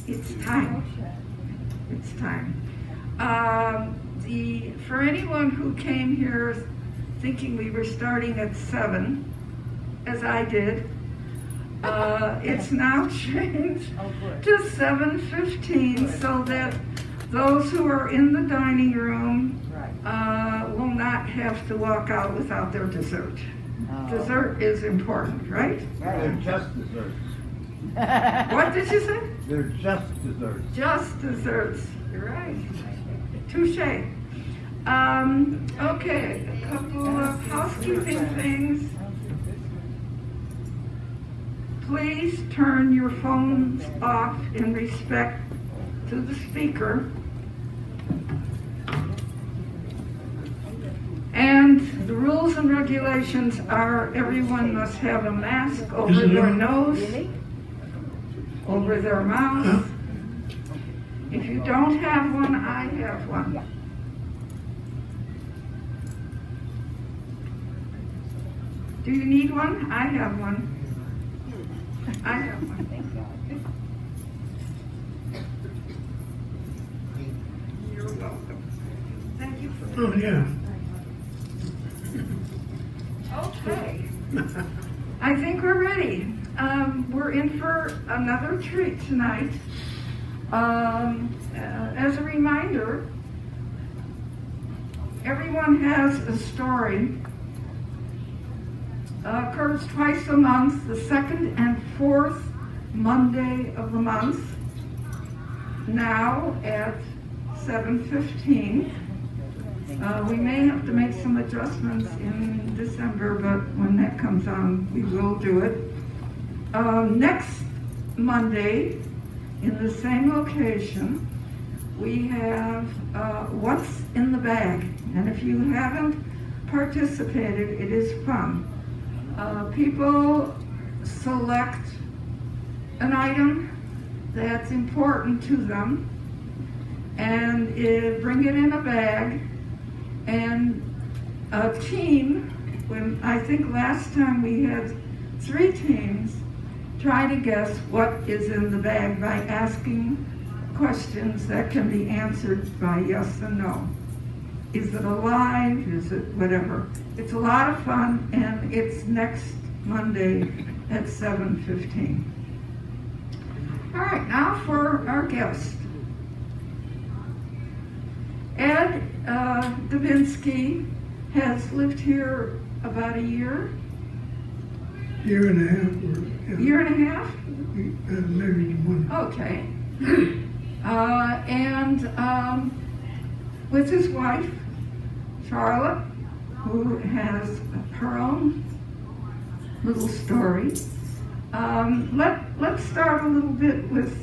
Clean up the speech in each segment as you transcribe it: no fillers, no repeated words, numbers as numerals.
It's time. It's time. For anyone who came here thinking we were starting at 7, as I did, it's now changed to 7:15 so that those who are in the dining room will not have to walk out without their dessert. Dessert is important, right? They're just desserts. What did you say? They're just desserts. Just desserts. You're right. Touche. Okay, a couple of housekeeping things. Please turn your phones off in respect to the speaker. And the rules and regulations are everyone must have a mask over their nose, over their mouth. If you don't have one, I have one. Do you need one? I have one. I have one. You're welcome. Thank you for that. Oh, yeah. Okay. I think we're ready. We're in for another treat tonight. As a reminder, everyone has a story. Occurs twice a month, the second and fourth Monday of the month, now at 7:15. We may have to make some adjustments in December, but when that comes on, we will do it. Next Monday, in the same location, we have What's in the Bag. And if you haven't participated, it is fun. People select an item that's important to them and bring it in a bag. And a team, when I think last time we had 3 teams, try to guess what is in the bag by asking questions that can be answered by yes and no. Is it alive? Is it whatever? It's a lot of fun, and it's next Monday at 7:15. All right, now for our guest. Ed Dobrinsky has lived here about a year. Year and a half. Year and a half? Maybe one. Okay. And with his wife, Charlotte, who has her own little story. Let's start a little bit with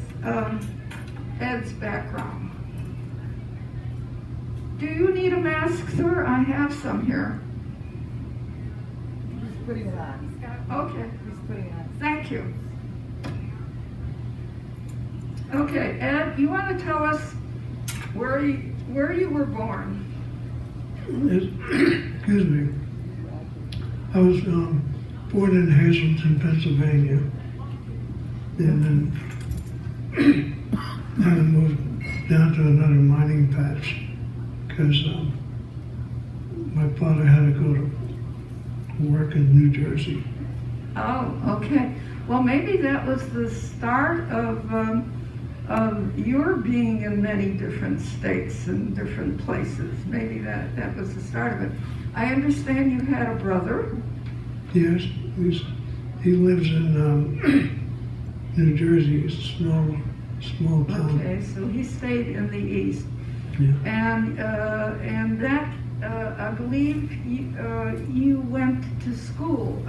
Ed's background. Do you need a mask, sir? I have some here. He's putting it on. Okay. He's putting it on. Thank you. Okay, Ed, you want to tell us where you were born? Excuse me. I was born in Hazleton, Pennsylvania, and then I moved down to another mining patch because my father had to go to work in New Jersey. Oh, okay. Well, maybe that was the start of your being in many different states and different places. Maybe that was the start of it. I understand you had a brother. Yes, he lives in New Jersey. It's a small town. Okay, so he stayed in the East. Yeah. And that, I believe you went to school,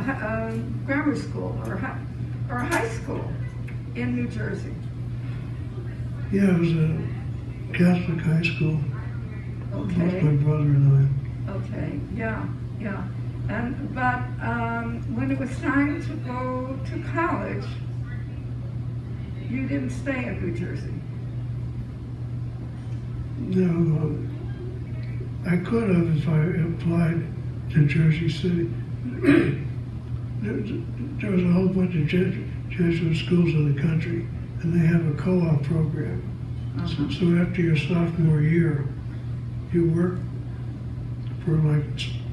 grammar school or high school in New Jersey. Yeah, it was a Catholic high school. Both Okay. my brother and Okay. Yeah. But when it was time to go to college, you didn't stay in New Jersey. No, I could have if I applied to Jersey City. There was a whole bunch of Jesuit schools in the country, and they have a co-op program. Uh-huh. So after your sophomore year, you work for like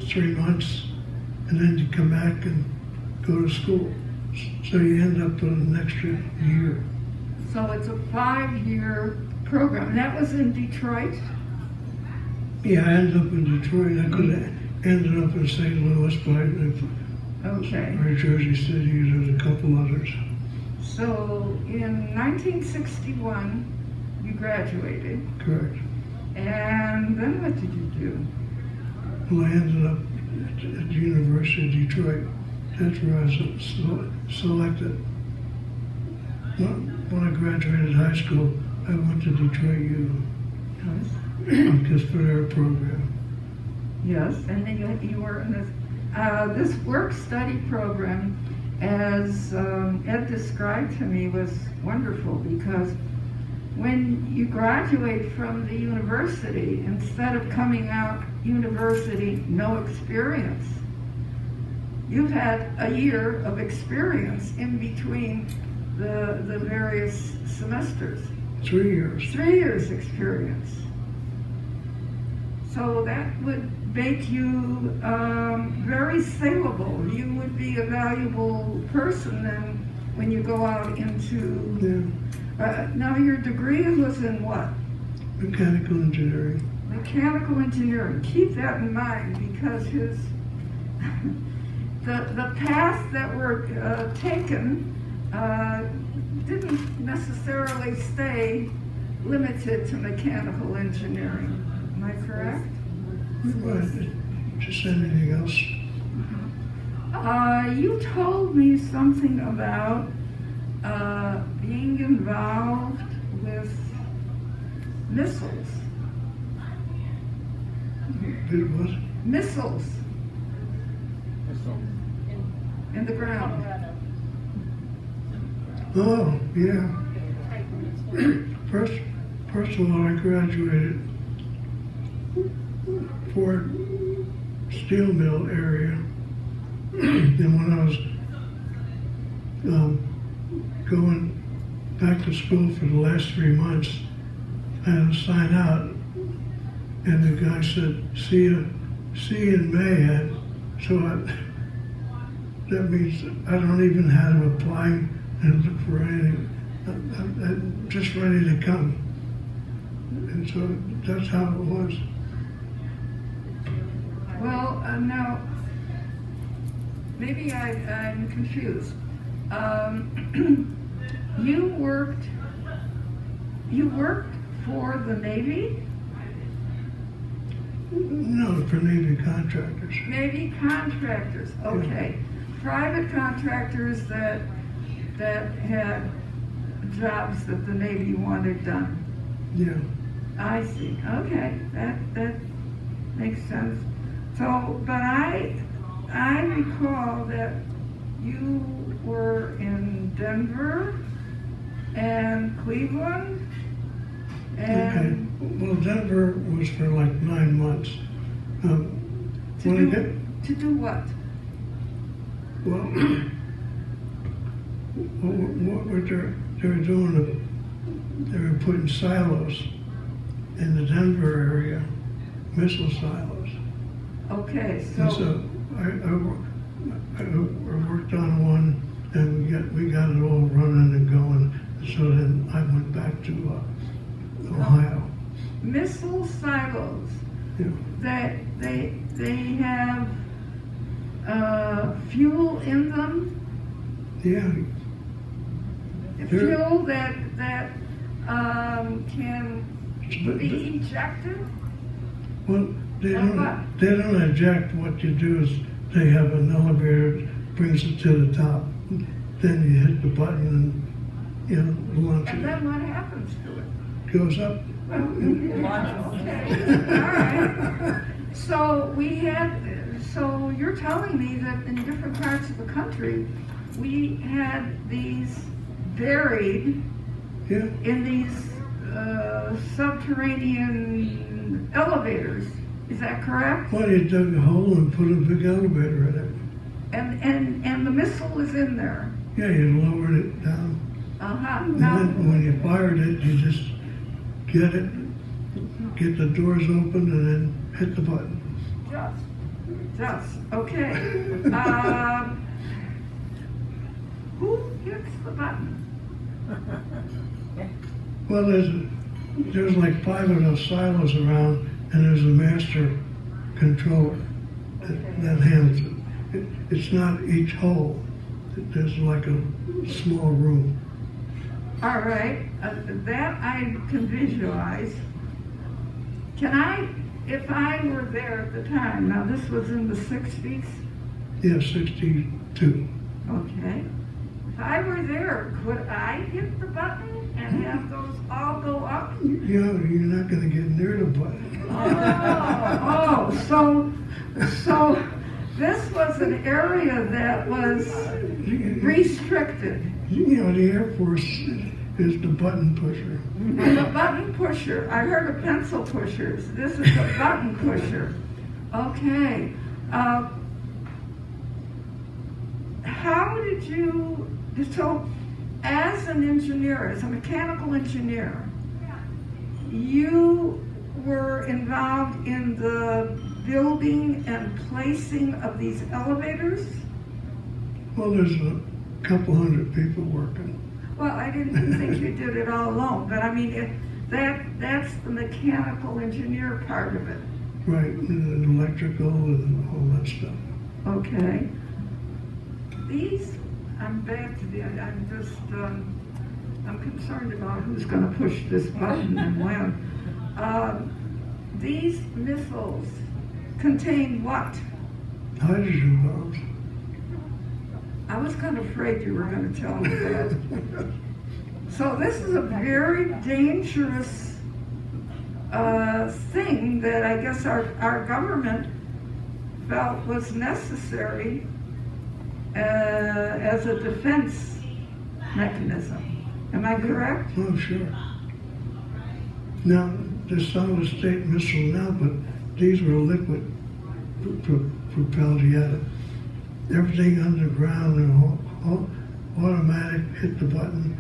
3 months, and then you come back and go to school. So you end up with an extra year. So it's a 5-year program. And that was in Detroit? Yeah, I ended up in Detroit. I could have ended up in St. Louis, but Okay. or Jersey City, there's a couple others. So in 1961, you graduated. Correct. And then what did you do? Well, I ended up at the University of Detroit. That's where I was selected. When I graduated high school, I went to Detroit U because for their program. Yes, and then you were in this work-study program, as Ed described to me, was wonderful because when you graduate from the university, instead of coming out university no experience, you've had a year of experience in between the various semesters. 3 years. 3 years experience. So that would make you very saleable. You would be a valuable person then when you go out into... now your degree was in what? Mechanical engineering. Mechanical engineering. Keep that in mind because the paths that were taken didn't necessarily stay limited to mechanical engineering. Am I correct? Just anything else. You told me something about being involved with missiles. Did what? Missiles in the ground. Oh, yeah. First of all, I graduated Fort Steel Mill area. And when I was going back to school for the last 3 months, I had to sign out. And the guy said, see you in May, Ed. So that means I don't even have to apply and look for anything. I'm just ready to come. And so that's how it was. Well, now, maybe I'm confused. You worked for the Navy? No, for Navy contractors. Navy contractors, okay. Private contractors that had jobs that the Navy wanted done. Yeah. I see. Okay, that makes sense. So, but I recall that you were in Denver and Cleveland and Okay. Well, Denver was for like 9 months. to do what? Well, what were they were doing? They were putting silos in the Denver area, missile silos. Okay, And so I worked on one, and we got it all running and going. So then I went back to Ohio. Missile silos. Yeah. That they have fuel in them. Yeah. Fuel that can be ejected. Well, they what? don't eject. What you do is they have an elevator that brings it to the top. Then you hit the button and launch And it. then what happens to it? Goes up. Well, okay. All right. So you're telling me that in different parts of the country, we had these buried Yeah. in these subterranean elevators. Is that correct? Well, you dug a hole and put a big elevator in it. And the missile is in there. Yeah, you lowered it down. And Now, then when you fired it, you just get the doors open, and then hit the button. just, okay. Who hits the button? Well, there's like 5 of those silos around, and there's a master controller that handles it. It's not each hole. There's like a small room. All right, that I can visualize. If I were there at the time, now this was in the 60s, Yeah, 62. okay. If I were there, could I hit the button and have those all go up? You know, you're not going to get near the button. So this was an area that was restricted. You know, the Air Force is the button pusher. And the button pusher, I heard of pencil pushers. This is the button pusher. Okay. How did you, so as an engineer, as a mechanical engineer, you were involved in the building and placing of these elevators? Well, there's a couple hundred people working. Well, I didn't think you did it all alone, but I mean, that's the mechanical engineer part of it. Right, and electrical and all that stuff. Okay. I'm concerned about who's going to push this button and when. These missiles contain what? Hydrogen bombs. I was kind of afraid you were going to tell me that. So this is a very dangerous thing that I guess our government felt was necessary as a defense mechanism. Am I correct? Oh, sure. Now, there's solid state missile now, but these were liquid propelled. You had everything underground and automatic, hit the button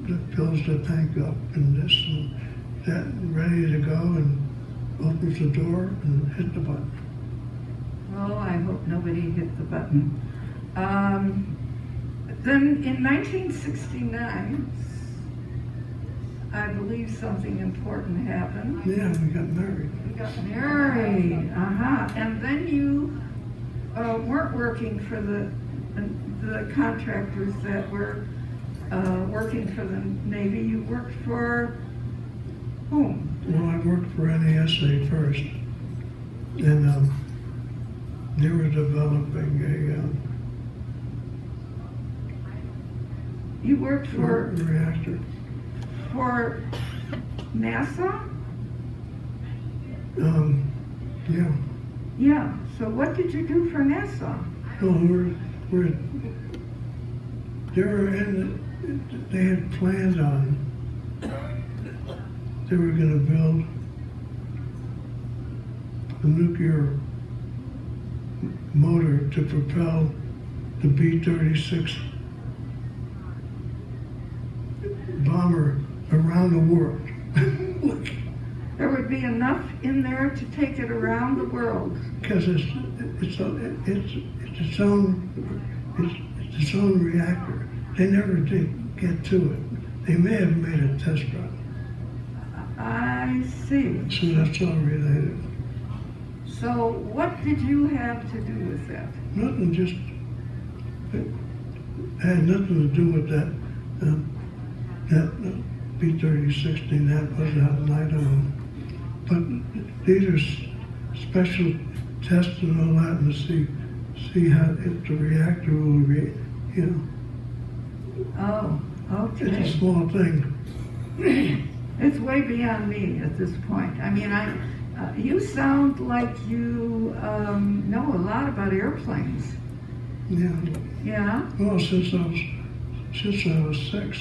that fills the tank up and this and that, ready to go, and opens the door and hit the button. Oh, I hope nobody hit the button. Then in 1969, I believe something important happened. Yeah, we got married. You got married, and then you weren't working for the contractors that were working for the Navy. You worked for whom? Well, I worked for NASA first, and they were developing You worked a for reactor. NASA? Yeah. Yeah. So what did you do for NASA? Well, they had planned on, they were going to build a nuclear motor to propel the B-36 bomber around the world. There would be enough in there to take it around the world. Because it's its own reactor. They never did get to it. They may have made a test run. I see. So that's all related. So what did you have to do with that? Nothing, just it had nothing to do with that B-36 thing. That was out in Idaho. But these are special tests and all that, and to see how if the reactor will Oh, okay. It's a small thing. It's way beyond me at this point. I mean, you sound like you know a lot about airplanes. Yeah. Yeah? Well, since I was 6.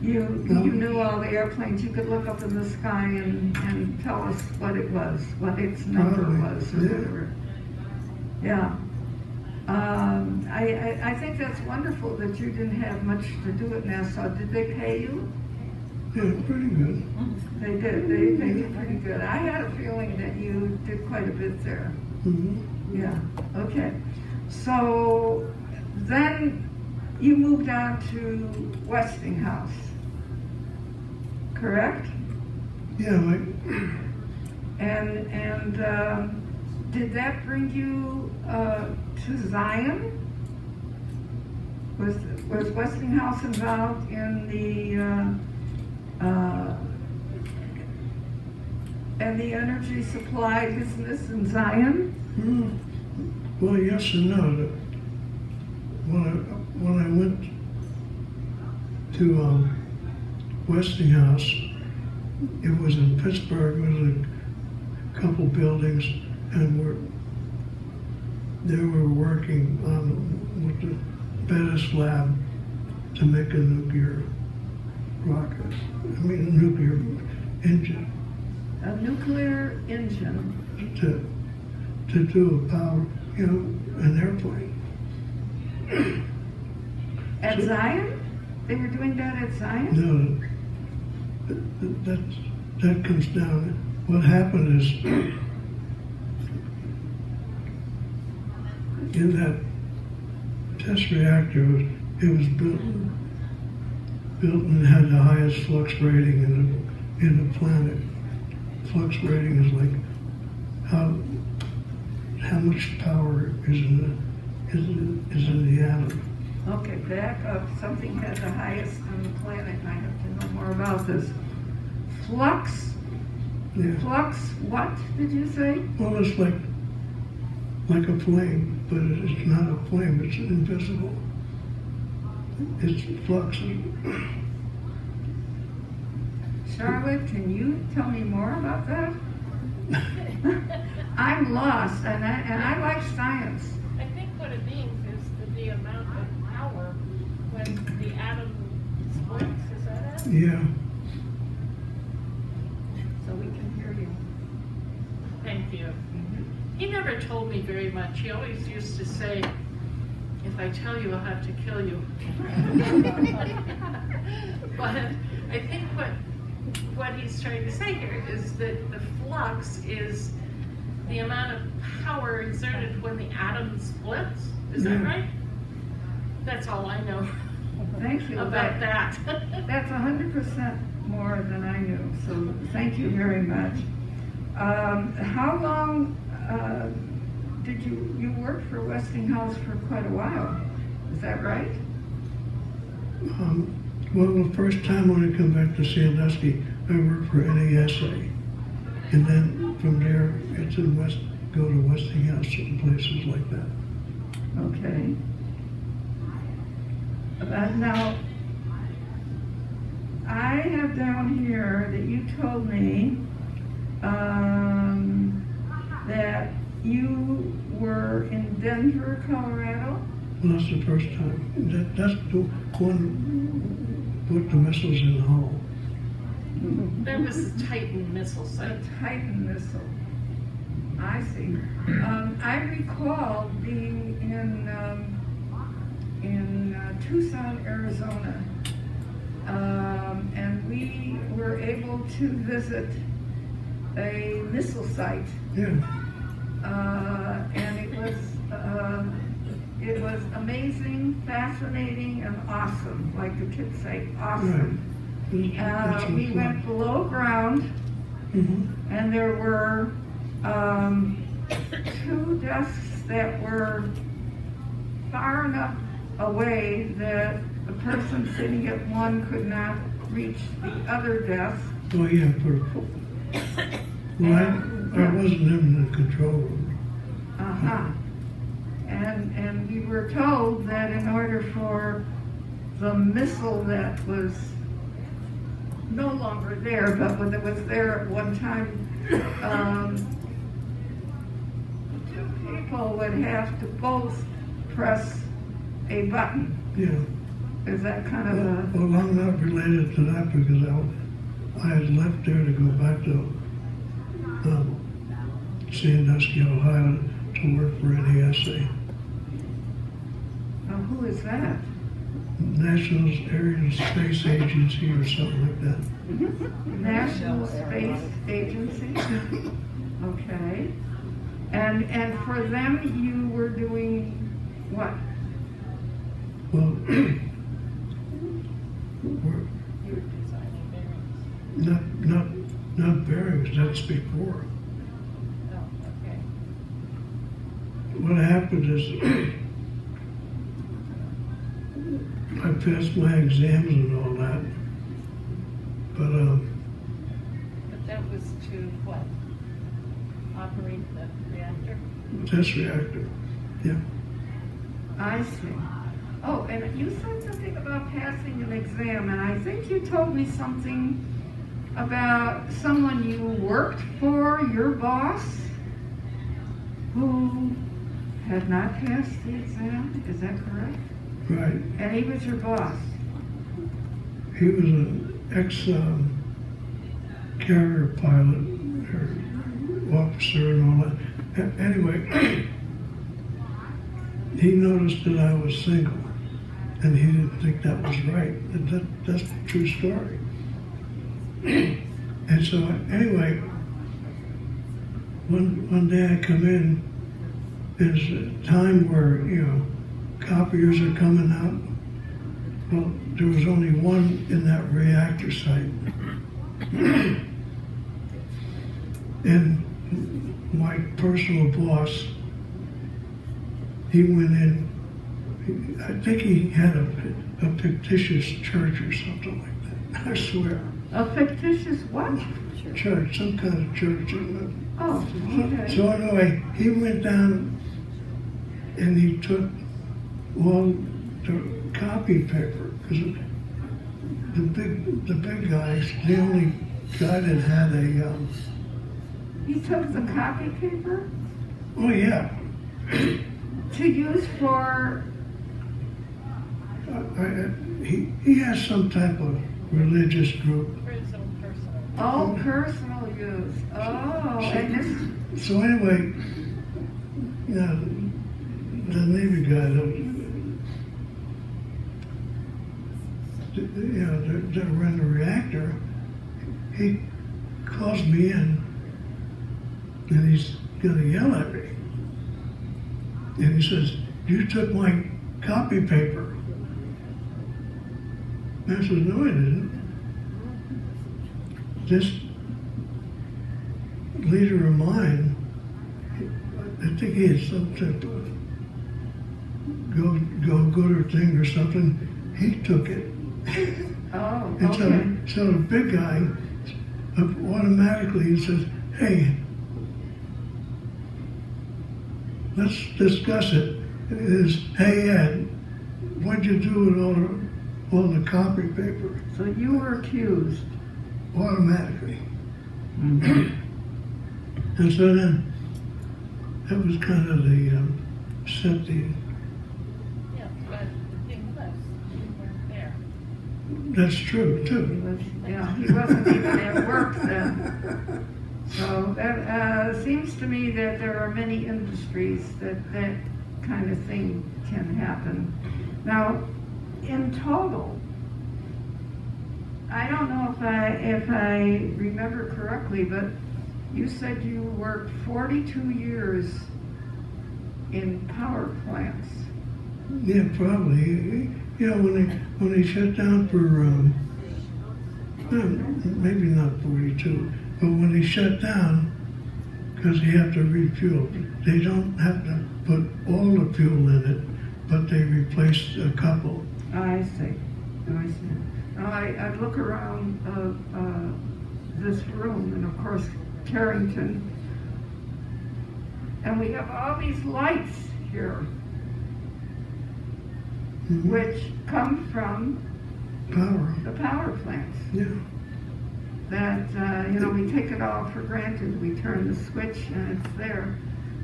You knew all the airplanes. You could look up in the sky and tell us what it was, what its number Probably, was, or yeah. whatever. Yeah. I think that's that's wonderful that you didn't have much to do at Nassau. Did they pay you? Yeah, pretty good. They did. They paid you pretty good. I had a feeling that you did quite a bit there. Mm-hmm. Yeah, okay. So then you moved on to Westinghouse, correct? Yeah, like, And did that bring you to Zion? Was Westinghouse involved in the energy supply business in Zion? well, yes and no. When I went to Westinghouse, it was in Pittsburgh. It was a couple buildings, and they were working on with the Bettis lab to make a nuclear rocket. I mean, a nuclear engine A nuclear engine. to do a power, an airplane. At Zion? They were doing that at Zion? No, that comes down. What happened is, in that test reactor, it was built and had the highest flux rating in the planet. Flux rating is like how much power is in the atom. Okay, back up. Something had the highest on the planet, and I have to know more about this. Flux? Yeah. Flux, what did you say? Well, it's like a flame, but it's not a flame. It's invisible. It's flux. Charlotte, can you tell me more about that? I'm lost, and I like science. I think what it means is the amount of power when the atom splits. Is that it? Yeah. So we can hear you. Thank you. He never told me very much. He always used to say, if I tell you, I'll have to kill you. But I think what he's trying to say here is that the flux is the amount of power exerted when the atom splits. Is that right? That's all I know Thank you. about that. That's 100% more than I knew, so thank you very much. How long did you work for Westinghouse for quite a while? Is that right? Well, the first time when I come back to Sandusky, I worked for NASA. And then from there, it's go to Westinghouse and places like that. Okay. Now, I have down here that you told me that you were in Denver, Colorado. Well, that's the first time. That's the one put the missiles in the hull. That was the Titan missile A site. Titan missile. I see. I recall being in Tucson, Arizona, and we were able to visit a missile site, Yeah. and it was amazing, fascinating, and awesome. Like the kids say, awesome. Right. We went below ground, Mm-hmm. and there were 2 desks that were far enough away that the person sitting at one could not reach the other desk. Oh, yeah. Well, I wasn't in the control room. Uh-huh. And we were told that in order for the missile that was no longer there, but when it was there at one time, 2 people would have to both press a button. Yeah. Is that kind of a... Well, I'm not related to that because I had left there to go back to Sandusky, Ohio to work for NASA. who is that? National Air and Space Agency or something like that. National Space Agency? Okay. And for them, you were doing what? Well, we're You were designing bearings. not bearings, that's before. Oh, okay. What happened is I passed my exams and all that, but But that was to what? Operate the reactor? test reactor, yeah. I see. Oh, and you said something about passing an exam, and I think you told me something about someone you worked for, your boss, who had not passed the exam. Is that correct? Right. And he was your boss. He was an ex-carrier pilot or officer and all that. Anyway, he noticed that I was single, and he didn't think that was right. That's a true story. And so, anyway, one day I come in, there's a time where, copiers are coming out. Well, there was only one in that reactor site. And my personal boss, he went in, I think he had a fictitious church or something like that, I swear. A fictitious what? Church, some kind of church. Oh, okay. So anyway, he went down and he took all the copy paper, because the big guys, the only guy that had a, He took the copy paper oh yeah, to use for, he has some type of religious group. For his own personal. oh, personal use. Oh, and this, So anyway, the Navy guy, that ran the reactor, he calls me in, and he's gonna yell at me. And he says, "You took my copy paper." And I said, "No, I didn't." This leader of mine, I think he had some type of go-gooder thing or something, he took it. oh, And okay. so the big guy automatically says, "Hey, let's discuss it." It is, "Hey Ed, what'd you do with all the copy paper?" So you were accused. Automatically. And so then, that was kind of the, set the, Yeah, but the thing was, you weren't there. that's true He too. was, yeah, he wasn't even at work then. So that seems to me that there are many industries that kind of thing can happen. Now, in total, I don't know if I remember correctly, but you said you worked 42 years in power plants. Yeah, probably. When they shut down for, maybe not 42, but when they shut down, because they have to refuel, they don't have to put all the fuel in it, but they replace a couple. I see. I see. Now, I look around this room, and of course, Carrington, and we have all these lights here, Mhm. which come from Power, the power plants. yeah. That, we take it all for granted. We turn the switch and it's there.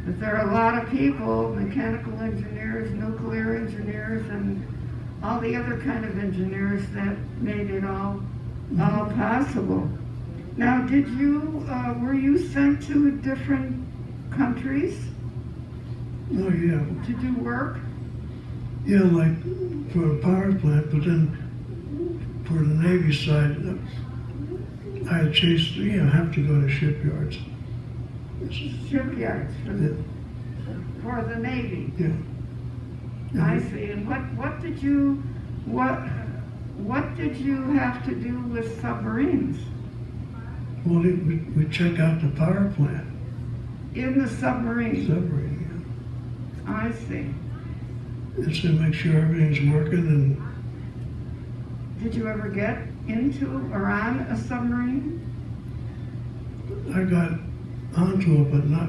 But there are a lot of people, mechanical engineers, nuclear engineers, and all the other kind of engineers that made it all possible. Now, were you sent to different countries Oh, yeah. to do work? Yeah, like for a power plant, but then for the Navy side, I chased, have to go to shipyards. Shipyards Yeah, for the Navy. yeah. I see. And what did you have to do with submarines? Well, we check out the power plant, In the submarine? submarine, I see. yeah. It's to make sure everything's working, and Did you ever get into or on a submarine? I got onto it, but not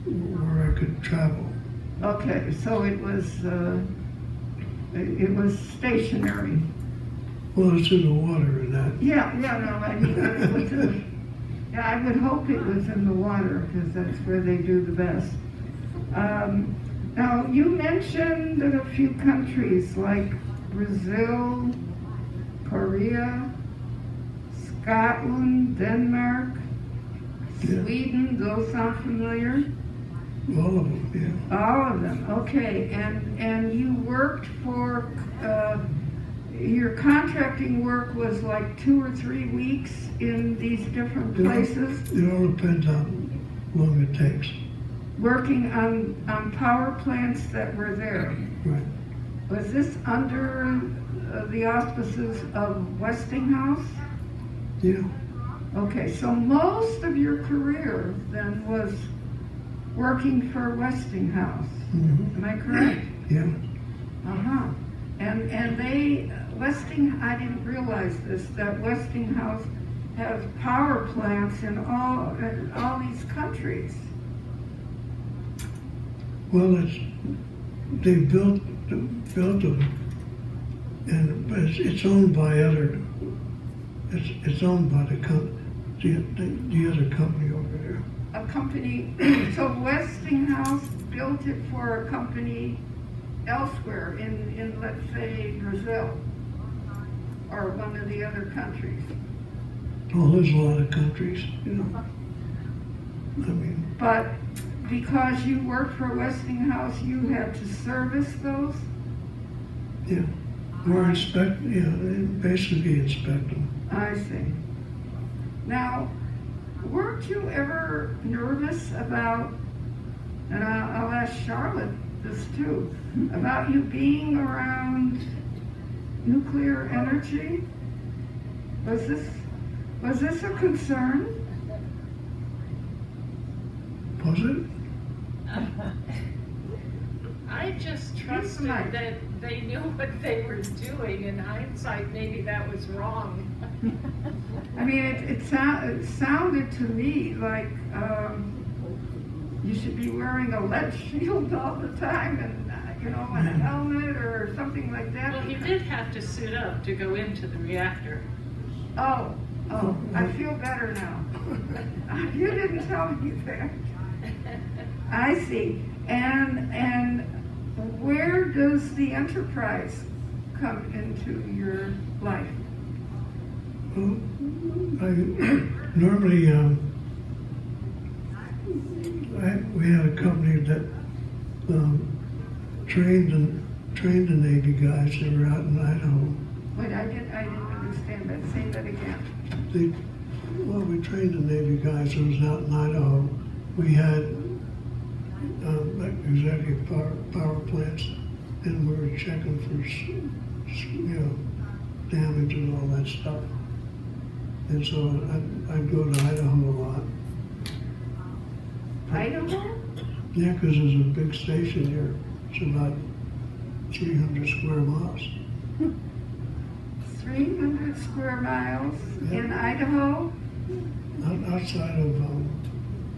where I could travel. Okay, so it was stationary. Well, it's in the water and that. Yeah, no, I mean, it was yeah, I would hope it was in the water because that's where they do the best. Now, you mentioned a few countries like Brazil, Korea, Scotland, Denmark, Yeah. Sweden. Those sound familiar? All of them, All of them, okay. And you worked for, your contracting work was like 2 or 3 weeks in these different yeah. places, It all depends how long it takes. working on power plants that were there. Right. Was this under the auspices of Westinghouse? Yeah. Okay, so most of your career then was working for Westinghouse. Mm-hmm. Am I correct? Yeah. Uh-huh. And I didn't realize this, that Westinghouse has power plants in all these countries. Well, they built them, and it's owned by other. It's owned by the other company over there. A company, so Westinghouse built it for a company elsewhere in let's say, Brazil, or one of the other countries. Well, there's a lot of countries, I mean, But because you worked for Westinghouse, you had to service those? yeah, or inspect. Yeah, basically inspect them. I see. Now, weren't you ever nervous about, and I'll ask Charlotte this too, about you being around nuclear energy? Was this a concern? Was it? I just trusted Right. that they knew what they were doing. In hindsight, maybe that was wrong. I mean, it sounded to me like you should be wearing a lead shield all the time and, a helmet or something like that. Well, he did have to suit up to go into the reactor. Oh, I feel better now. You didn't tell me that. I see. And where does the enterprise come into your life? Well, normally, we had a company that trained the Navy guys that were out in Idaho. Wait, I didn't understand that. Say that again. We trained the Navy guys that was out in Idaho. We had executive power plants, and we were checking for damage and all that stuff. And so I'd go to Idaho a lot. Idaho? Yeah, because there's a big station here. It's about 300 square miles. 300 square miles Yeah. in Idaho? Outside of,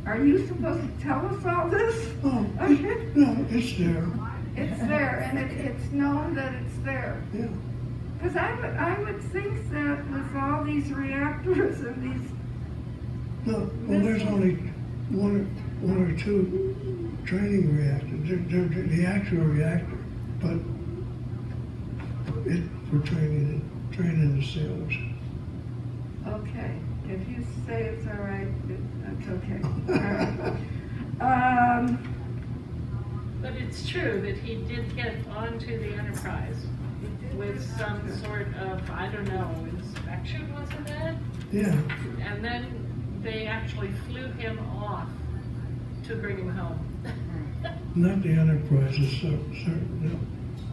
Are you supposed to tell us all this? oh, Okay. no, it's there. It's there, and it's known that it's there. Yeah. Because I would think that with all these reactors and these, No, well, there's only one or two training reactors. They're the actual reactor, but for training the sailors. okay, if you say it's all right, that's okay. All right. But it's true that he did get onto the Enterprise with some sort of, I don't know, inspection, wasn't it? Yeah, And then they actually flew him off to bring him home. not the Enterprise, no.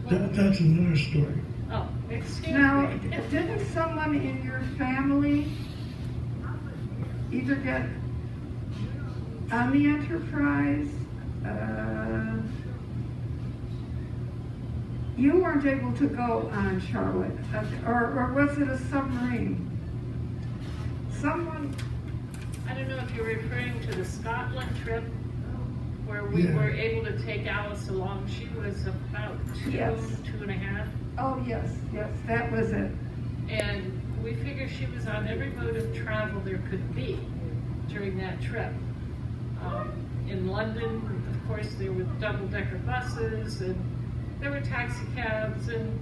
That's another story. Oh, excuse Now, me. didn't someone in your family either get on the Enterprise? You weren't able to go on, Charlotte, or was it a submarine? Someone, I don't know if you're referring to the Scotland trip where we Yeah. were able to take Alice along. She was about Yes. 2.5. oh, yes, that was it. And we figured she was on every mode of travel there could be during that trip. In London, of course, there were double-decker buses, and there were taxi cabs and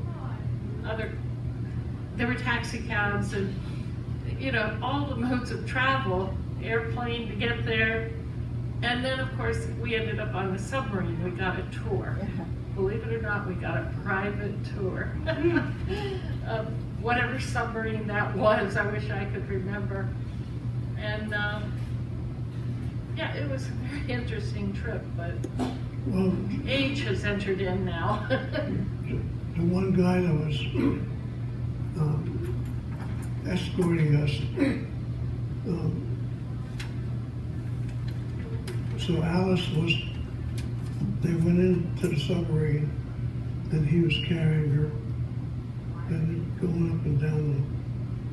all the modes of travel, airplane to get there. And then, of course, we ended up on the submarine. We got a tour. Believe it or not, we got a private tour of whatever submarine that was. I wish I could remember. And yeah, it was a very interesting trip, but Well, age has entered in now. the one guy that was escorting us, so Alice they went into the submarine and he was carrying her and going up and down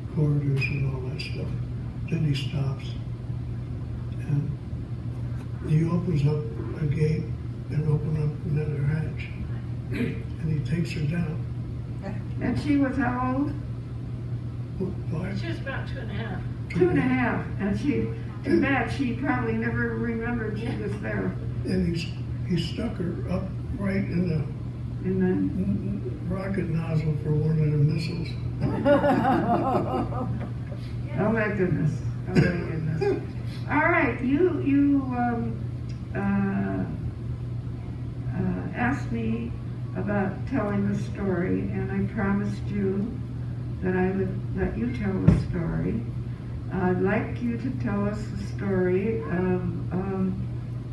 the corridors and all that stuff. Then he stops and he opens up a gate and opens up another hatch and he takes her down. And she was how old? Five? She was about 2.5. 2.5. And too bad, she probably never remembered she was there. And he stuck her up right in the And rocket nozzle for one of the missiles. oh my goodness. All right, you asked me about telling the story, and I promised you that I would let you tell the story. I'd like you to tell us the story of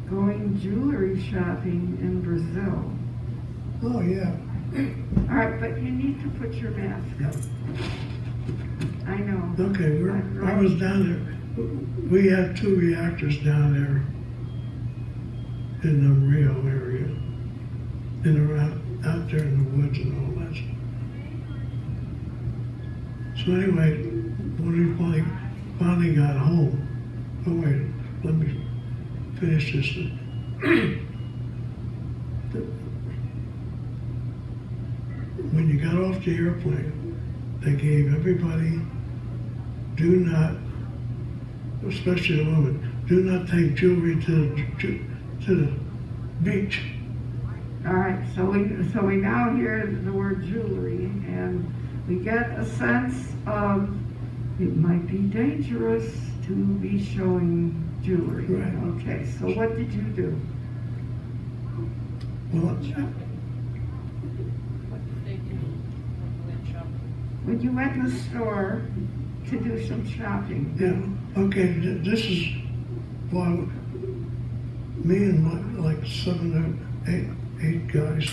going jewelry shopping in Brazil. Oh, yeah. All right, but you need to put your mask up. I know. Okay, I was down there. We had 2 reactors down there in the Rio area, and around out there in the woods and all that. So anyway, when we finally got home, oh wait, let me finish this. When you got off the airplane, they gave everybody, do not, especially the women, do not take jewelry to the beach. All right, so we now hear the word jewelry, and we get a sense of it might be dangerous to be showing jewelry. Right. Okay, so what did you do? Well, What did they do when you went shopping? When you went in the store to do some shopping. yeah, okay, this is while me and like 7 or 8 guys,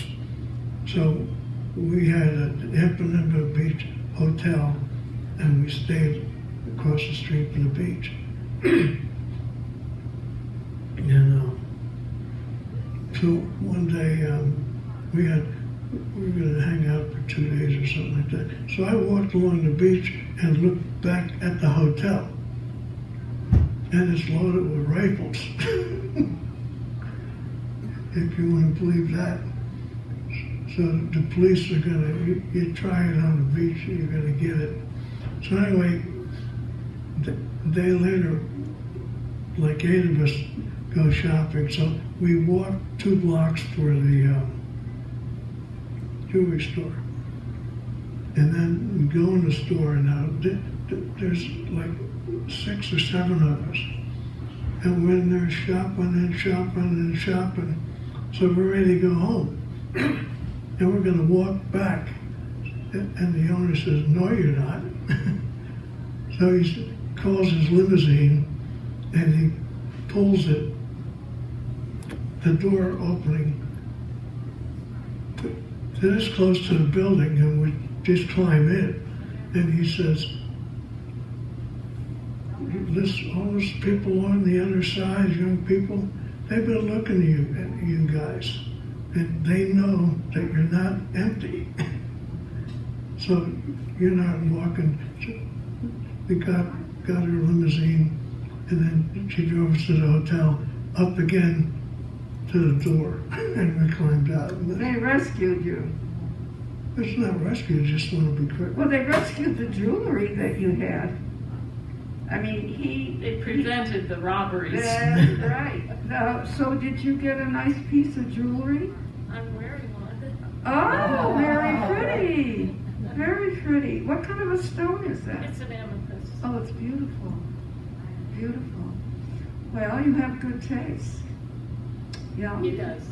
so we had an Impanema Beach hotel, and we stayed across the street from the beach. And so one day we were going to hang out for 2 days or something like that. So I walked along the beach and looked back at the hotel, and it's loaded with rifles. If you want to believe that. So the police are going to, you try it on the beach, you're going to get it. So anyway, a day later, like 8 of us go shopping. So we walk 2 blocks for the jewelry store. And then we go in the store, and now there's like 6 or 7 of us. And when they're shopping and shopping and shopping, So we're ready to go home. And we're gonna walk back. And the owner says, no, you're not. So he calls his limousine and he pulls it, the door opening this close to the building, and we just climb in. And he says, all those people on the other side, young people, they've been looking at you guys, and they know that you're not empty. So you're not walking. So we got her limousine, and then she drove us to the hotel, up again to the door, and we climbed out. They rescued you. It's not rescue, just want to be quick. Well, they rescued the jewelry that you had. I mean, They prevented the robberies. That's right. So did you get a nice piece of jewelry? I'm wearing one. Oh, very pretty. Very pretty. What kind of a stone is that? It's an amethyst. Oh, it's beautiful. Beautiful. Well, you have good taste. Yeah. He does.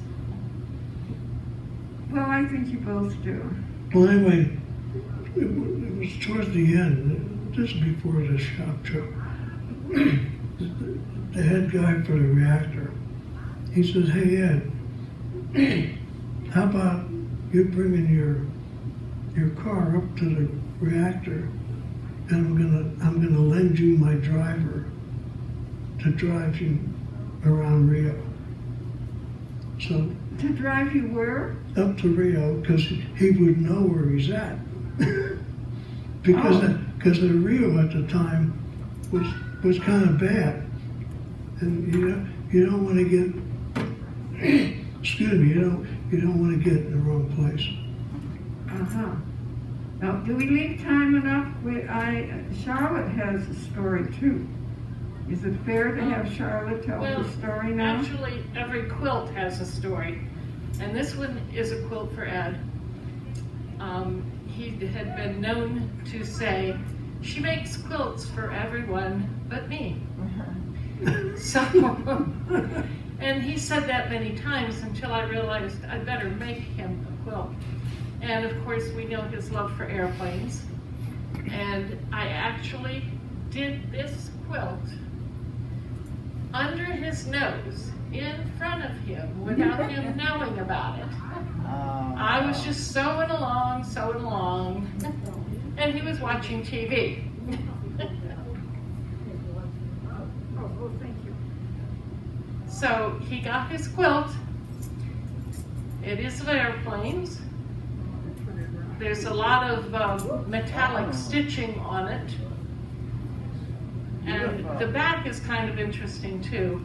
Well, I think you both do. Well, anyway, it was towards the end, just before the shop trip. The head guy for the reactor, he says, hey, Ed, how about you bringing your car up to the reactor, and I'm gonna lend you my driver to drive you around Rio. So To drive you where? up to Rio, because he would know where he's at. Because the Rio at the time was kind of bad, and you don't want to get excuse me, you don't want to get in the wrong place. Uh-huh. Now, do we leave time enough? Charlotte has a story too. Is it fair to have Charlotte tell the story now? Actually, every quilt has a story. And this one is a quilt for Ed. He had been known to say, she makes quilts for everyone but me. So, and he said that many times until I realized I'd better make him a quilt. And of course, we know his love for airplanes. And I actually did this quilt under his nose, in front of him, without him knowing about it. I was just sewing along, and he was watching TV. Oh, thank you. So he got his quilt. It is of airplanes. There's a lot of metallic stitching on it. And the back is kind of interesting too.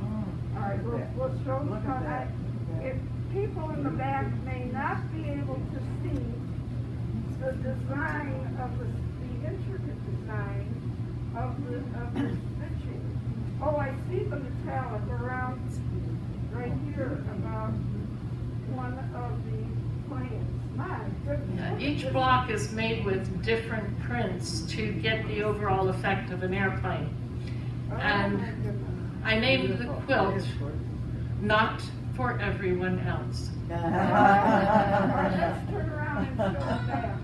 All right, we'll show because if people in the back may not be able to see the design of the intricate design of the stitching. Oh, I see the metallic around right here about one of the planes. My goodness. Each block is made with different prints to get the overall effect of an airplane. And I named the quilt Not for Everyone Else. Let's turn around and show that.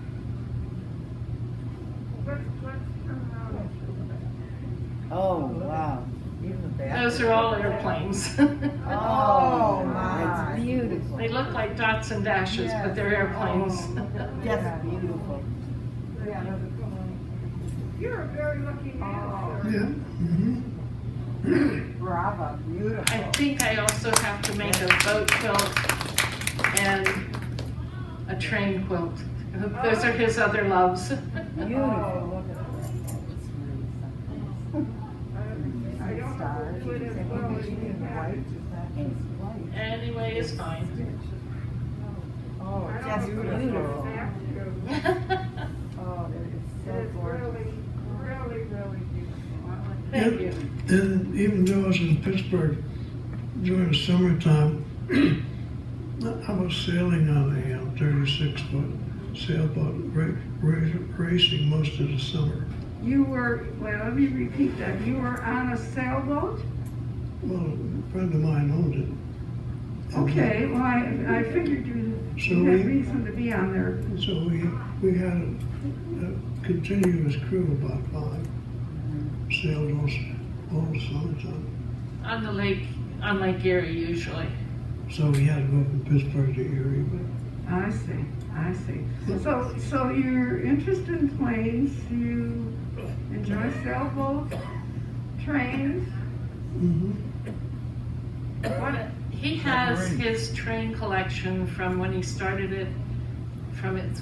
Let's turn around and show that. Oh, wow. Even the back. Those are all airplanes. Oh, my. It's beautiful. They look like dots and dashes, but they're airplanes. Just beautiful. You're a very lucky man, Yeah. sir. Bravo, beautiful. I think I also have to make a boat quilt and a train quilt. Those are his other loves. Beautiful. Look at that. I don't know who it is well as you have. Anyway, it's fine. Oh, I just don't know who beautiful. it is Oh, that is It so is gorgeous. really beautiful. Thank you. And even though I was in Pittsburgh during the summertime, I was sailing on a 36-foot sailboat, racing most of the summer. You were, well, let me repeat that. You were on a sailboat? Well, a friend of mine owned it, Okay, well, I figured you So had we- reason to be on there. So we had a continuous crew of about 5. Sailed all the summertime. On the lake, on Lake Erie usually. So we had to go from Pittsburgh to Erie, but I see. So you're interested in planes, you enjoy sailboats, trains? mhm. He has his train collection from when he started it, from its,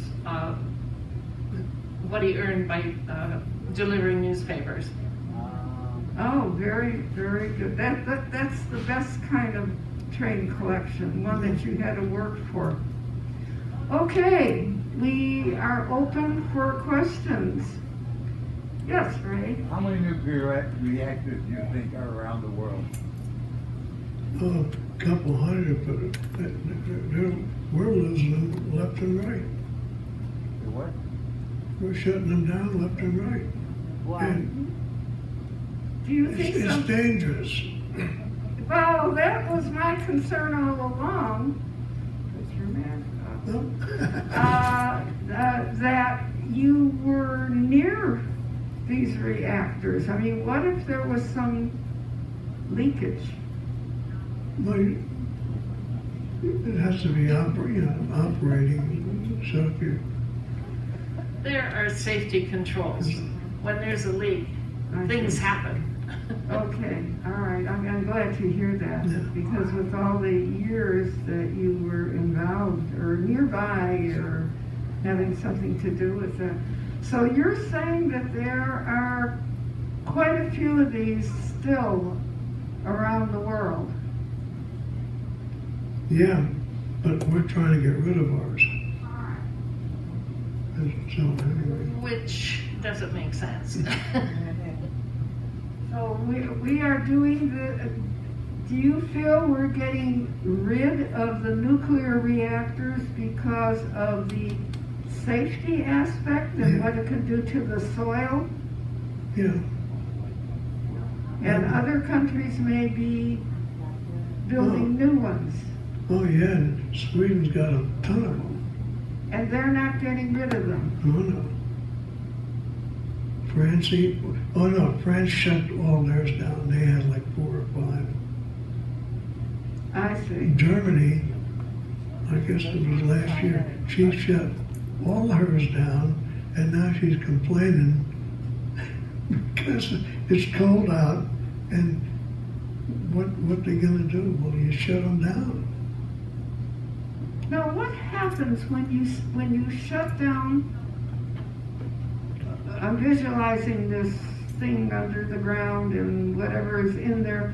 what he earned by delivering newspapers. Oh, very, very good. That's the best kind of train collection, one that you had to work for. Okay, we are open for questions. Yes, Ray? How many nuclear reactors do you think are around the world? A couple hundred, but we're losing them left and right. The what? We're shutting them down left and right. Why? And Do you think it's some... dangerous. Well, that was my concern all along. Put your mask up. That you were near these reactors. I mean, what if there was some leakage? But it has to be operating. So if you, There are safety controls. When there's a leak, things happen. Okay, all right. I'm glad to hear that Yeah. because with all the years that you were involved or nearby or having something to do with it. So you're saying that there are quite a few of these still around the world. yeah, but we're trying to get rid of ours. And so anyway, Which doesn't make sense. So we are doing the, do you feel we're getting rid of the nuclear reactors because of the safety aspect and Yeah. what it can do to the soil? yeah. And other countries may be building new ones, Oh yeah, and Sweden's got a ton of them. and they're not getting rid of them. Oh no. France shut all theirs down. They had like 4 or 5. I see. Germany, I guess it was last year, she shut all hers down, and now she's complaining because it's cold out, and what they gonna do? Well, you shut them down. Now, what happens when you shut down? I'm visualizing this thing under the ground and whatever is in there.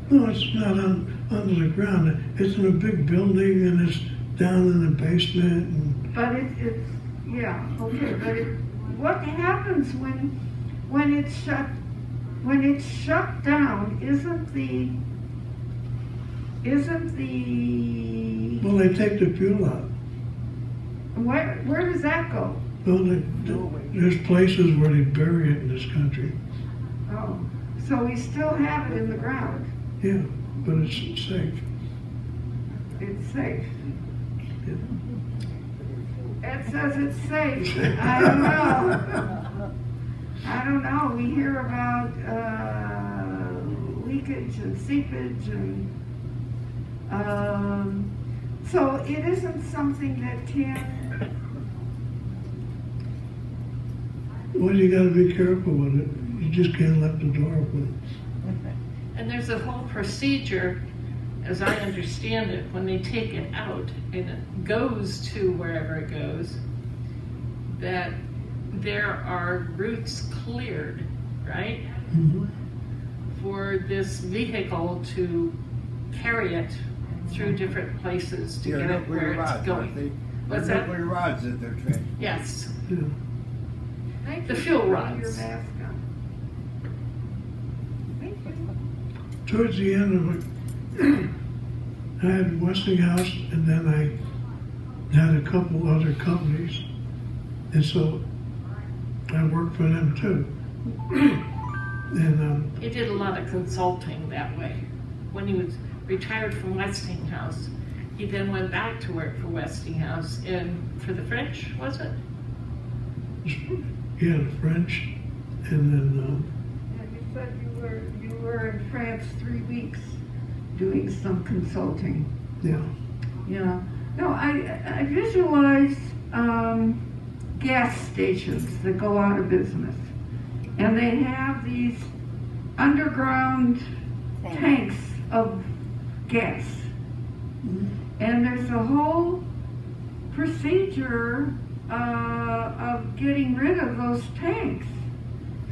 No, it's not under the ground. It's in a big building, and it's down in the basement. And But it's yeah, okay. But what happens when it's shut down? Isn't the well, they take the fuel out. where does that go? Well, there's places where they bury it in this country. Oh, so we still have it in the ground. Yeah, but it's safe. It's safe. Yeah. Ed says it's safe. I don't know. I don't know. We hear about leakage and seepage and so it isn't something that can. Well, you got to be careful with it. You just can't let the door open. And there's a whole procedure, as I understand it, when they take it out and it goes to wherever it goes, that there are routes cleared, right? Mm-hmm. For this vehicle to carry it through different places to get it where it's going. What's that? Nuclear rods that they're training. Yes. Yeah. Thank The you fuel for rods. Your mask on. Thank you. Towards the end of it, I had Westinghouse, and then I had a couple other companies, and so I worked for them too. And He did a lot of consulting that way. When he was retired from Westinghouse. He then went back to work for Westinghouse and for the French, was it? Yeah, the French, and then, And you said you were in France 3 weeks doing some consulting. yeah. Yeah. No, I visualize gas stations that go out of business. And they have these underground tanks of gas. And there's a whole procedure of getting rid of those tanks.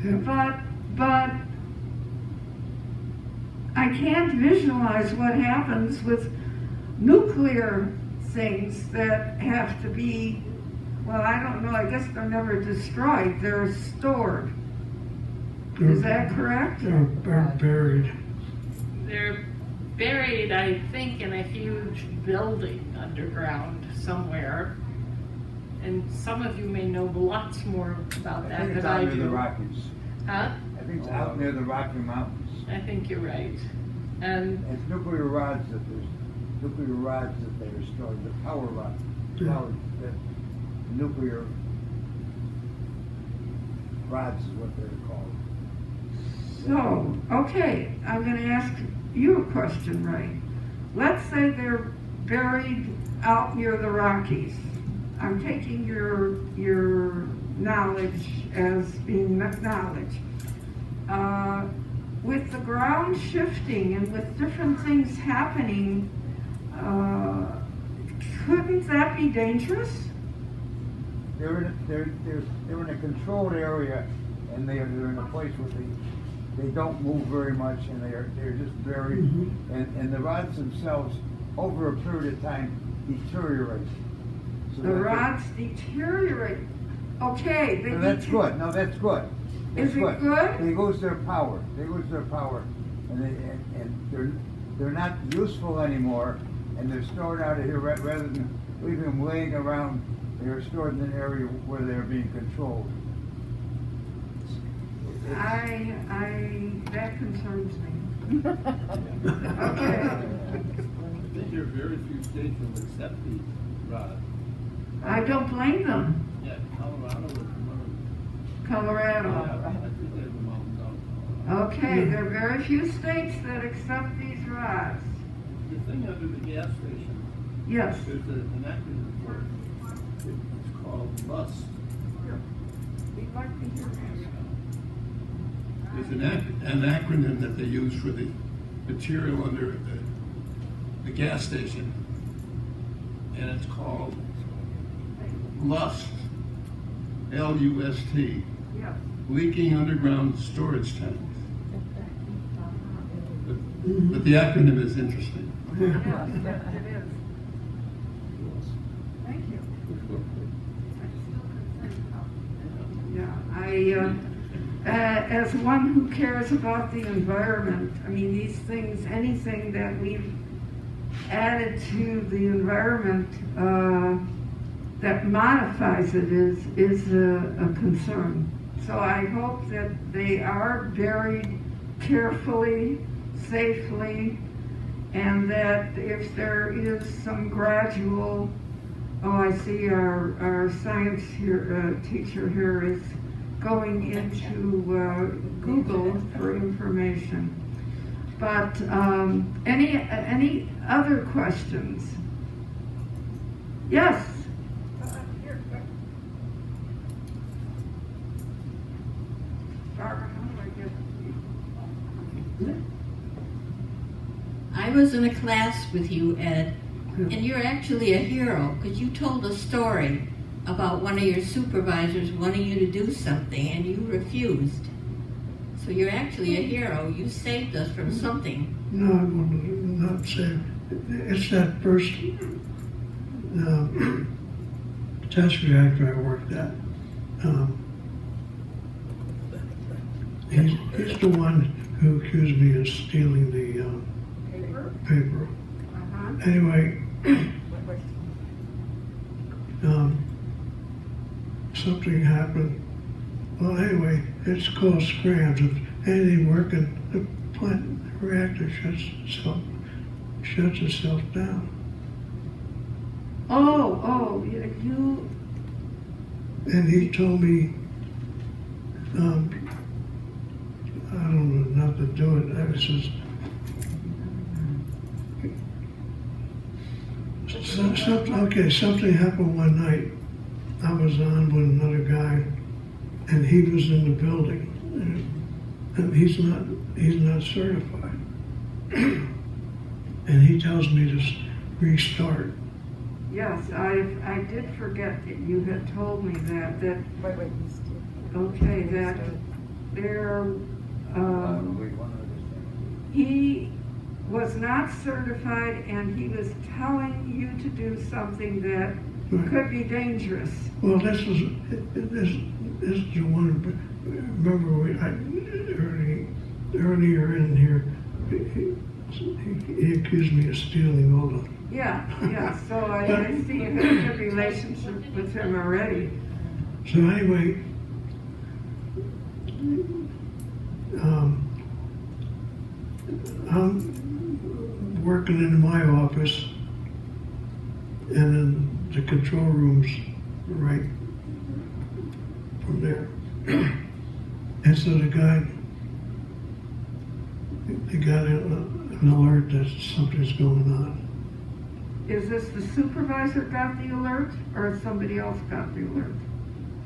Yeah. But I can't visualize what happens with nuclear things that have to be, well, I don't know, I guess they're never destroyed, they're stored. Is that correct? They're buried. They're buried, I think, in a huge building underground somewhere. And some of you may know lots more about I that think it's than I out near the do. Rockies. Huh? I think it's out near the Rocky Mountains. I think you're right. And It's nuclear rods that they are stored, the power rods, the nuclear rods is what they're called. So, okay, I'm gonna ask you a question, Ray. Let's say they're buried out near the Rockies. I'm taking your knowledge as being knowledge. With the ground shifting and with different things happening, couldn't that be dangerous? They're in a controlled area, and they're in a place where they don't move very much, and they're just buried, and the rods themselves over a period of time deteriorate. So The that rods deteriorate. Okay. No, that's good. No, that's good. That's Is it good? They lose their power. They lose their power, and they're not useful anymore, and they're stored out of here rather than leaving them laying around. They are stored in an area where they are being controlled. That concerns me. Okay. I think there are very few states that will accept these rods. I don't blame them. Yeah, Colorado was one Colorado. of them. I think they have them all in Colorado. Okay, there are very few states that accept these rods. The thing under the gas station, Yes. there's an acronym for it. It's called LUST. We'd like to hear that. There's an acronym that they use for the material under the gas station, and it's called LUST, L-U-S-T, Yes. leaking underground storage tanks. But the acronym is interesting. Yes, it is. Thank you. Yeah, as one who cares about the environment, I mean, these things, anything that we've added to the environment that modifies it is a concern. So I hope that they are buried carefully, safely, and that if there is some gradual, I see our science teacher here is going into Google for information. But any other questions? Yes. Barbara, how do I get? I was in a class with you, Ed, and you're actually a hero because you told a story about one of your supervisors wanting you to do something and you refused. So you're actually a hero. You saved us from something. No, I will not say. It's that first test reactor I worked at. He's the one who accused me of stealing the paper. Anyway, something happened. Well, anyway, it's called scrams. If anything working, the plant reactor shuts itself shuts itself down. Oh, you, And he told me, I don't know, not to do it. I was just, something happened one night. I was on with another guy, and he was in the building, and he's not certified. And he tells me to restart. yes, I did forget that you had told me that, Wait, okay, that there, Wait, one other thing. he was not certified and he was telling you to do something that Right. could be dangerous. Well, this is the one. Remember, earlier in here, he accused me of stealing all the. Yeah, so I see you have a good relationship with him already. So anyway, I'm working in my office, and then the control room's right from there. And so the guy got an alert that something's going on. Is this the supervisor got the alert or somebody else got the alert?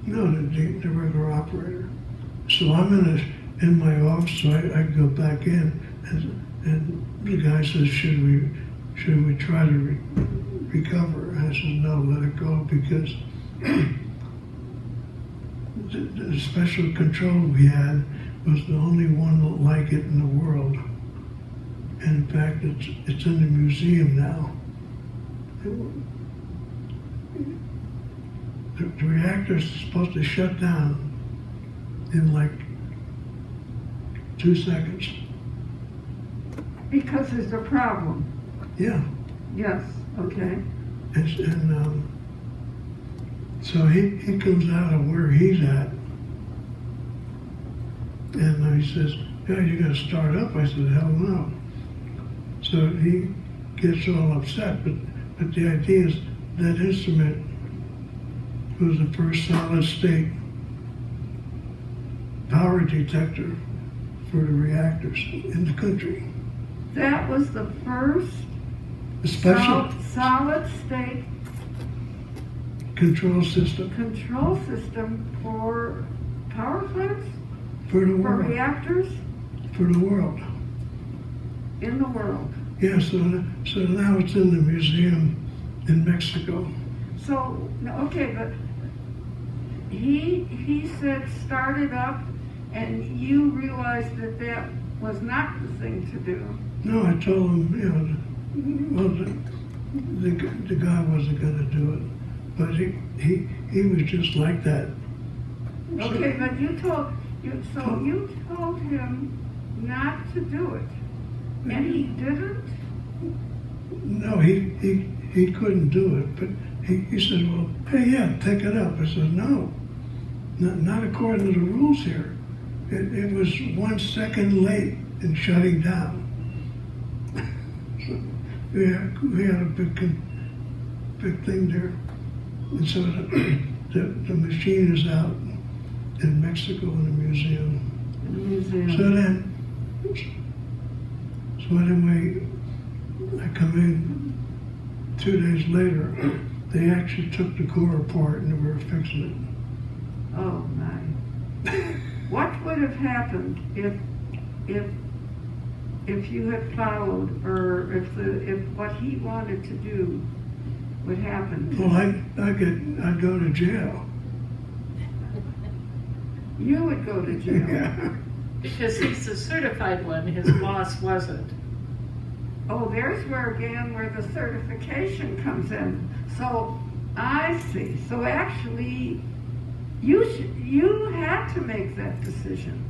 No, the regular operator. So I'm in my office, so I go back in, and the guy says, should we try to recover? And I said, no, let it go, because the special control we had was the only one like it in the world. And in fact, it's in the museum now. The reactor's supposed to shut down in like 2 seconds. Because there's a problem. Yeah. Yes, okay. And so he comes out of where he's at, and he says, yeah, you got to start up. I said, hell no. So he gets all upset, but the idea is that instrument was the first solid state power detector for the reactors in the country. That was the first Special solid state control system control system for power plants, for the for world. reactors For the world. in the world. Yeah, so now it's in the museum in Mexico. So, okay, but he said start it up, and you realized that that was not the thing to do. No, I told him, well, the guy wasn't going to do it, but he was just like that. Okay, but you told him not to do it, and he didn't. No, he couldn't do it, but he said, well, hey, yeah, pick it up. I said, no, not according to the rules here. It was 1 second late in shutting down. We had a big thing there. And so the machine is out in Mexico in the museum. So anyway, I come in 2 days later. They actually took the core apart and they were fixing it. Oh my! What would have happened if you had followed, or if what he wanted to do would happen? Well, I'd go to jail. You would go to jail. Yeah. Because he's the certified one, his boss wasn't. Oh, there's where the certification comes in. So I see. So actually, you had to make that decision.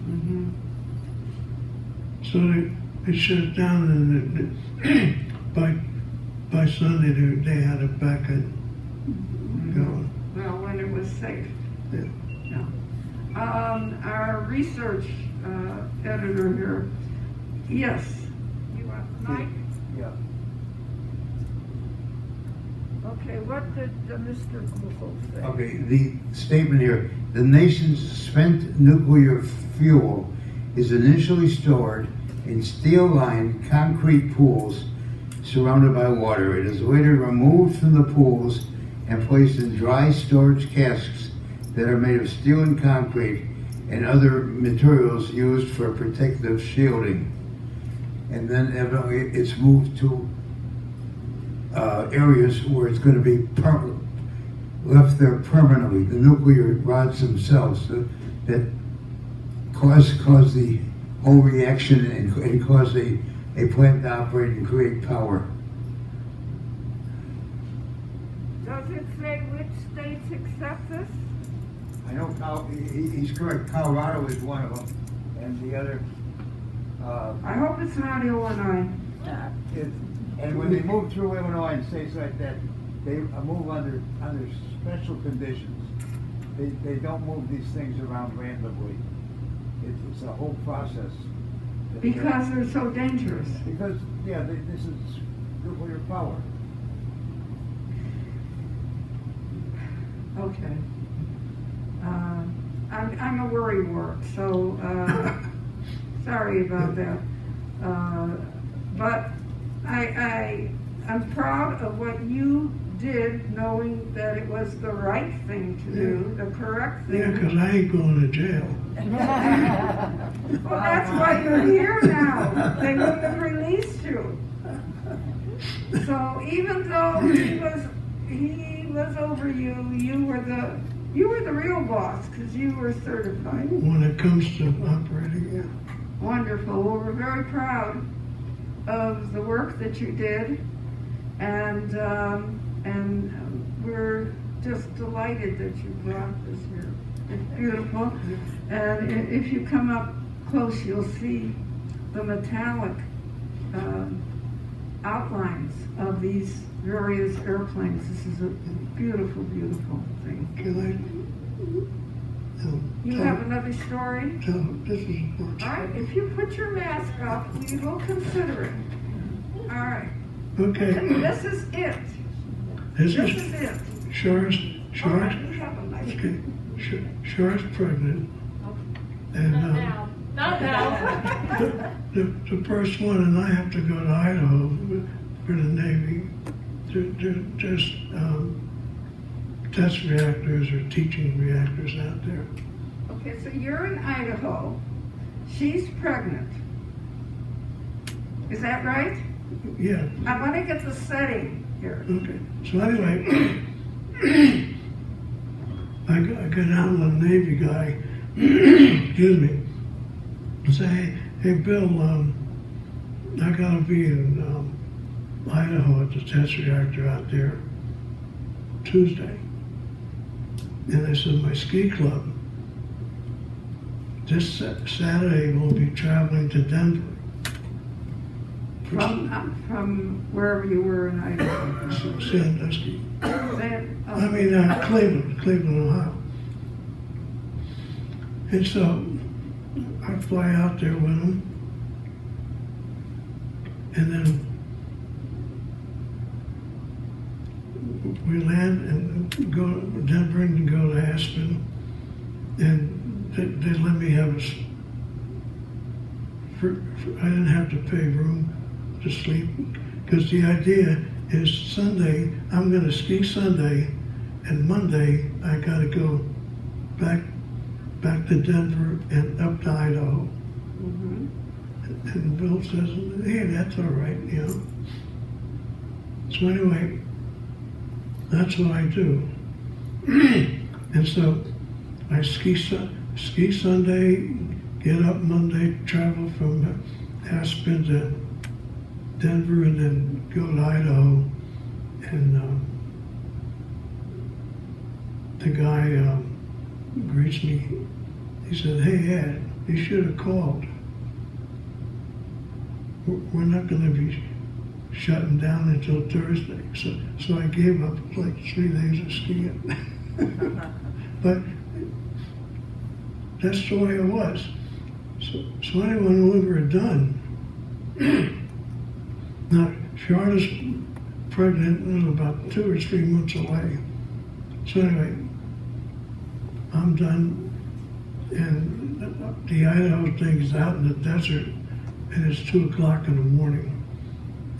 Mm-hmm. So they shut it down, and by Sunday they had it back going. Well, when it was safe. Yeah. Yeah. Our research editor here. Yes, you Okay, what did Mr. Google say? Okay, the statement here, the nation's spent nuclear fuel is initially stored in steel-lined concrete pools surrounded by water. It is later removed from the pools and placed in dry storage casks that are made of steel and concrete and other materials used for protective shielding. And then evidently it's moved to areas where it's going to be left there permanently. The nuclear rods themselves that cause the whole reaction and cause a plant to operate and create power. Does it say which states accept this? I know he's correct. Colorado is one of them, and the other. I hope it's not Illinois. And when they move through Illinois and states like that, they move under special conditions. They don't move these things around randomly. It's a whole process. Because they're so dangerous. Because this is nuclear power. Okay. I'm a worrywart, so sorry about that. But I'm proud of what you did, knowing that it was the right thing to do, the correct thing. Yeah, because I ain't going to jail. Well, that's why you're here now. They wouldn't have released you. So even though he was over you, you were the real boss because you were certified. When it comes to operating, yeah. Wonderful. Well, we're very proud of the work that you did, and we're just delighted that you brought this here. It's beautiful. And if you come up close, you'll see the metallic outlines of these various airplanes. This is a beautiful, beautiful thing. Can You have another story? this is important. All right, if you put your mask up, we will consider it. All right. Okay, This is it. this This is is it. Shara's, All right, you have a nice okay, Shara's pregnant. And Not now. Not now. the first one, and I have to go to Idaho for the Navy to just test reactors or teaching reactors out there. Okay, so you're in Idaho. She's pregnant. Is that right? Yeah, I want to get the setting here. okay. So anyway, I got out with a Navy guy, excuse me, and say, hey Bill, I gotta be in Idaho at the test reactor out there Tuesday. And I said, my ski club this Saturday will be traveling to Denver. From wherever you were in Idaho. Sandusky. I Cleveland, Ohio. And so I fly out there with him, and then we land and go to Denver and go to Aspen, and they let me have I didn't have to pay room to sleep, because the idea is Sunday, I'm going to ski Sunday, and Monday I got to go back to Denver and up to Idaho. Mm-hmm. And Bill says, hey, that's all right, you know. So anyway, that's what I do. And so I ski Sunday, get up Monday, travel from Aspen to Denver, and then go to Idaho. And the guy greets me. He said, hey Ed, you should have called. We're not going to be shutting down until Thursday. So I gave up like 3 days of skiing. But that's the way it was. So anyway, when we were done, now Charlotte's pregnant and about 2 or 3 months away. So anyway, I'm done, and the Idaho thing is out in the desert, and it's 2 o'clock in the morning.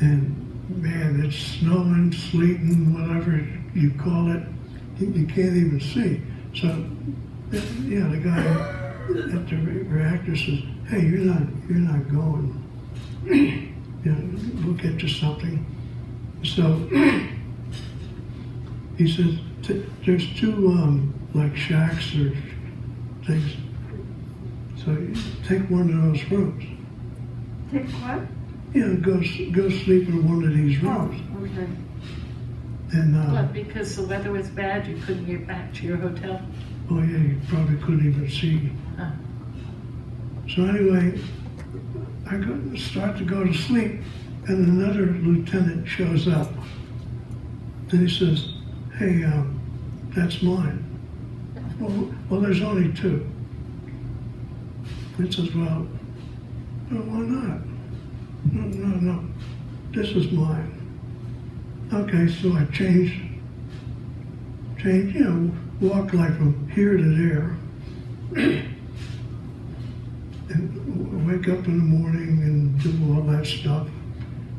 And man, it's snowing, sleeting, whatever you call it. You can't even see. So, yeah, the guy at the reactor says, "Hey, you're not going. You know, we'll get you something." So he says, "There's 2 like shacks or things. So you take one of those rooms. Take what? You know, go sleep in one of these rooms." Oh, okay. And But because the weather was bad, you couldn't get back to your hotel? oh yeah, you probably couldn't even see. Oh. So anyway, I start to go to sleep, and another lieutenant shows up, and he says, "Hey, that's mine." Well, there's only 2. He says, "Well, why not?" No, this is mine. Okay, so I change, you know, walk like from here to there, and wake up in the morning and do all that stuff.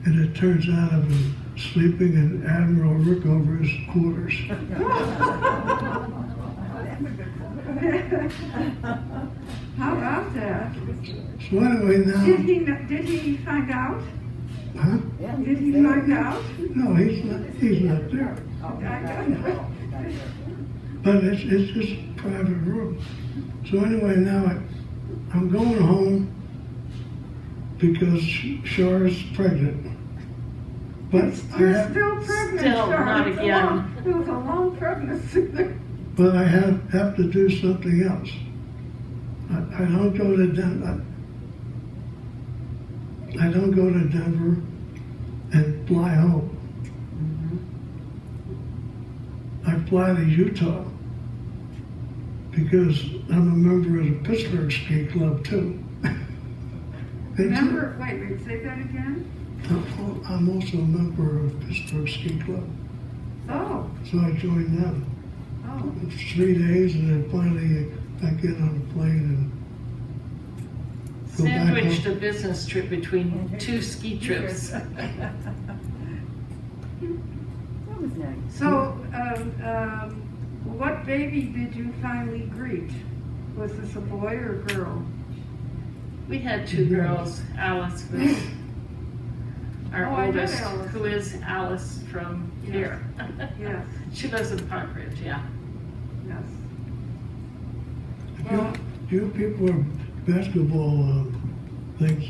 And it turns out I've been sleeping in Admiral Rickover's quarters. How about that? So anyway, now, Did he find out? huh? Yeah, Did he there. find out? No, he's not there. But it's just a private room. So anyway, now I'm going home because Char's pregnant. But You're still pregnant, Still, Charlotte. not It's a again. long- It was a long pregnancy. But I have to do something else. I don't go to Denver. I don't go to Denver and fly home. I fly to Utah because I'm a member of the Pittsburgh Ski Club too. Remember, wait, say that again? I'm also a member of Pittsburgh Ski Club, Oh, so I joined them. oh. It's 3 days, and then finally I get on the plane and go back Sandwiched home. a business trip between 2 ski trips. That was nice. So, what baby did you finally greet? Was this a boy or a girl? We had 2 girls. Alice was our Oh, I know oldest, Alice. who is Alice from here. Yes, She lives in Park Ridge, yeah. yes. You people are basketball things.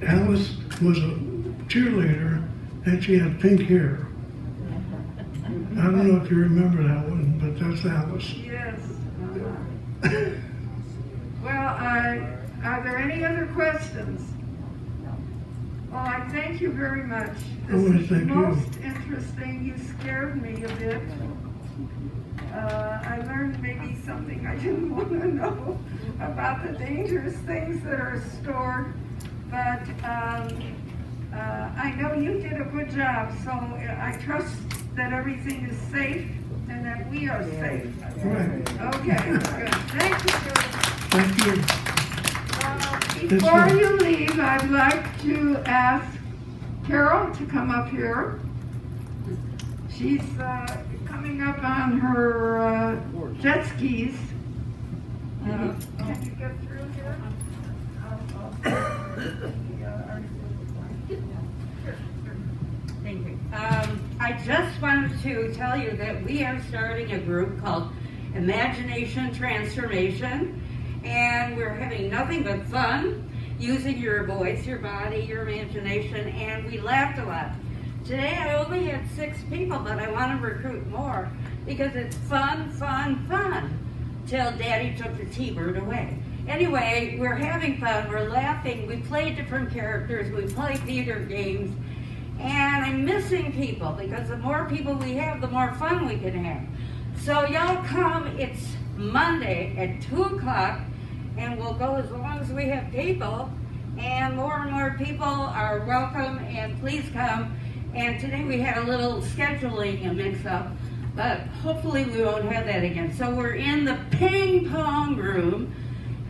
Alice was a cheerleader, and she had pink hair. I don't know if you remember that one, but that's Alice. Yes. Well, are there any other questions? Well, I thank you very much. I wanna This is thank you. most interesting. You scared me a bit. I learned maybe something I didn't want to know about the dangerous things that are stored. But I know you did a good job, so I trust that everything is safe and that we are safe. Right. Okay, good. Thank you. Thank you. Before right. you leave, I'd like to ask Carol to come up here. She's coming up on her jet skis. Can you get through here? Thank you. I just wanted to tell you that we are starting a group called Imagination Transformation, and we're having nothing but fun, using your voice, your body, your imagination, and we laughed a lot. Today I only had 6 people, but I want to recruit more because it's fun, fun, fun, till Daddy took the T-Bird away. Anyway, we're having fun, we're laughing, we play different characters, we play theater games, and I'm missing people because the more people we have, the more fun we can have. So y'all come, it's Monday at 2 o'clock, and we'll go as long as we have people, and more people are welcome, and please come. And today we had a little scheduling mix-up, but hopefully we won't have that again. So we're in the ping pong room,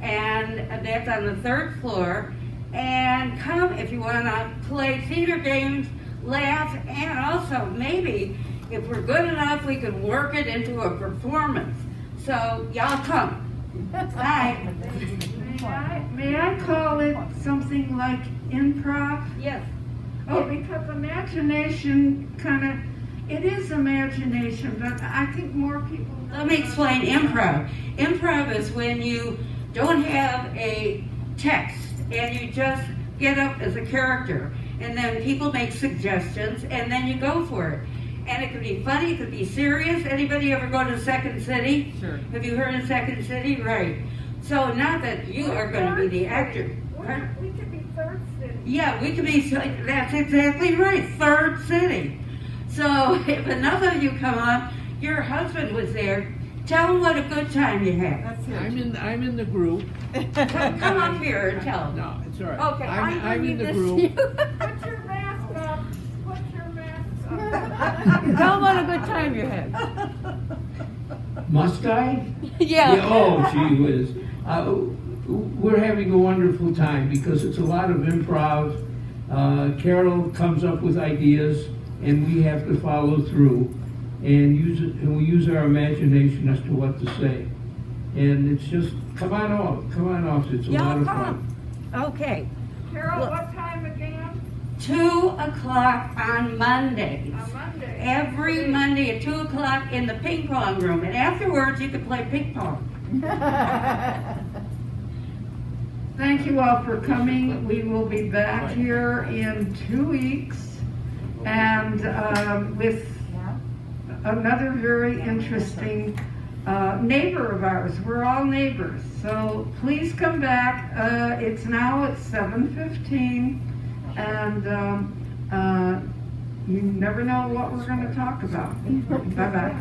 and that's on the 3rd floor. And come if you want to play theater games, laugh, and also maybe if we're good enough, we can work it into a performance. So y'all come. Bye. May I call it something like improv? Yes. Oh, because imagination it is imagination, but I think more people know. Let me explain improv. Improv is when you don't have a text and you just get up as a character, and then people make suggestions and then you go for it. And it could be funny, it could be serious. Anybody ever go to Second City? Sure. Have you heard of Second City? Right. So not that you are going to be the actor. We could be Third City. Yeah, we could be, that's exactly right, Third City. So if enough of you come on, your husband was there, tell him what a good time you had. I'm in the group. Come up here and tell him. No, it's all right. Okay, I'm in the group. Put your mask up. Put your mask up. Tell them what a good time you had. Must I? Yeah. Oh, gee whiz. We're having a wonderful time because it's a lot of improv. Carol comes up with ideas, and we have to follow through and use it. And we use our imagination as to what to say. And it's just come on off. It's a lot of fun. Okay. Carol, what time again? 2 o'clock on Mondays. On Monday. Every Monday at 2 o'clock in the ping pong room. And afterwards you can play ping pong. Thank you all for coming. We will be back here in 2 weeks, and with another very interesting neighbor of ours. We're all neighbors, so please come back. It's now at 7:15, and you never know what we're going to talk about. Bye-bye.